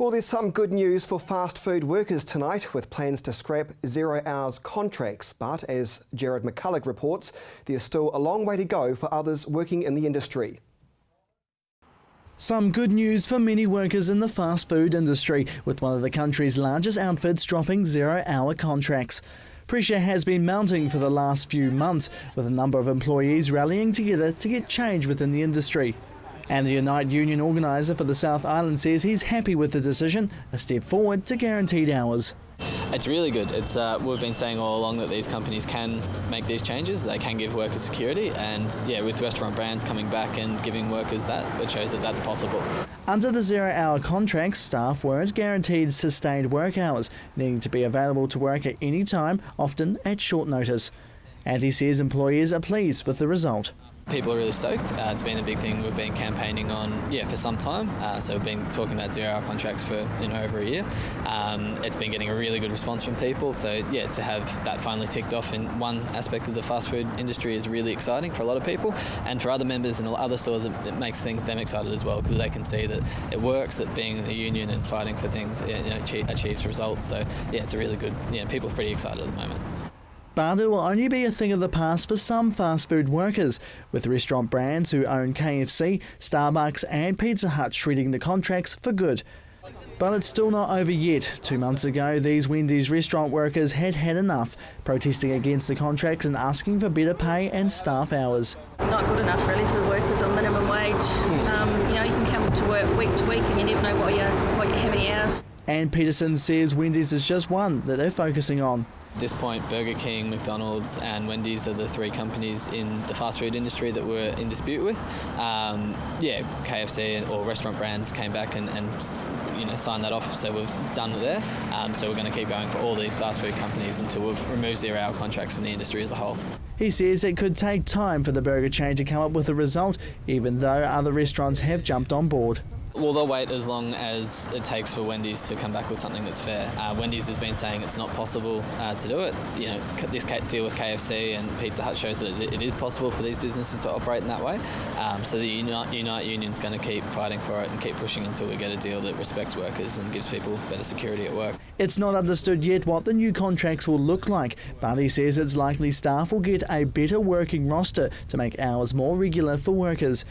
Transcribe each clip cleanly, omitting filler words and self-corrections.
Well, there's some good news for fast food workers tonight, with plans to scrap 0 hours contracts. But as Jared McCulloch reports, there's still a long way to go for others working in the industry. Some good news for many workers in the fast food industry, with one of the country's largest outfits dropping 0 hour contracts. Pressure has been mounting for the last few months, with a number of employees rallying together to get change within the industry. And the Unite union organiser for the South Island says he's happy with the decision, a step forward to guaranteed hours. It's really good. We've been saying all along that these companies can make these changes, they can give workers security, and yeah, with restaurant brands coming back and giving workers that, it shows that that's possible. Under the 0 hour contracts, staff weren't guaranteed sustained work hours, needing to be available to work at any time, often at short notice. And he says employees are pleased with the result. People are really stoked. It's been a big thing we've been campaigning on for some time. So we've been talking about 0 hour contracts for over a year. It's been getting a really good response from people. So yeah, to have that finally ticked off in one aspect of the fast food industry is really exciting for a lot of people. And for other members in other stores, it makes them excited as well, because they can see that it works, that being in the union and fighting for things achieves results. So yeah, it's a really good, people are pretty excited at the moment. But it will only be a thing of the past for some fast food workers, with restaurant brands who own KFC, Starbucks and Pizza Hut shredding the contracts for good. But it's still not over yet. 2 months ago, these Wendy's restaurant workers had enough, protesting against the contracts and asking for better pay and staff hours. Not good enough really for the workers on minimum wage. You can come to work week to week and you never know how many hours. And Peterson says Wendy's is just one that they're focusing on. At this point, Burger King, McDonald's and Wendy's are the three companies in the fast food industry that we're in dispute with. KFC or restaurant brands came back and signed that off, so we've done it there. So we're going to keep going for all these fast food companies until we've removed 0 hour contracts from the industry as a whole. He says it could take time for the burger chain to come up with a result, even though other restaurants have jumped on board. Well, they'll wait as long as it takes for Wendy's to come back with something that's fair. Wendy's has been saying it's not possible to do it. This deal with KFC and Pizza Hut shows that it is possible for these businesses to operate in that way. So the Unite Union's going to keep fighting for it and keep pushing until we get a deal that respects workers and gives people better security at work. It's not understood yet what the new contracts will look like, but he says it's likely staff will get a better working roster to make hours more regular for workers.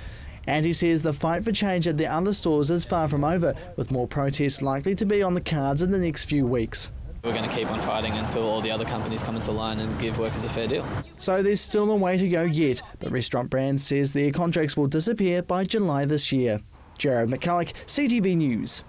And he says the fight for change at the other stores is far from over, with more protests likely to be on the cards in the next few weeks. We're going to keep on fighting until all the other companies come into line and give workers a fair deal. So there's still a way to go yet, but Restaurant Brands says their contracts will disappear by July this year. Jared McCulloch, CTV News.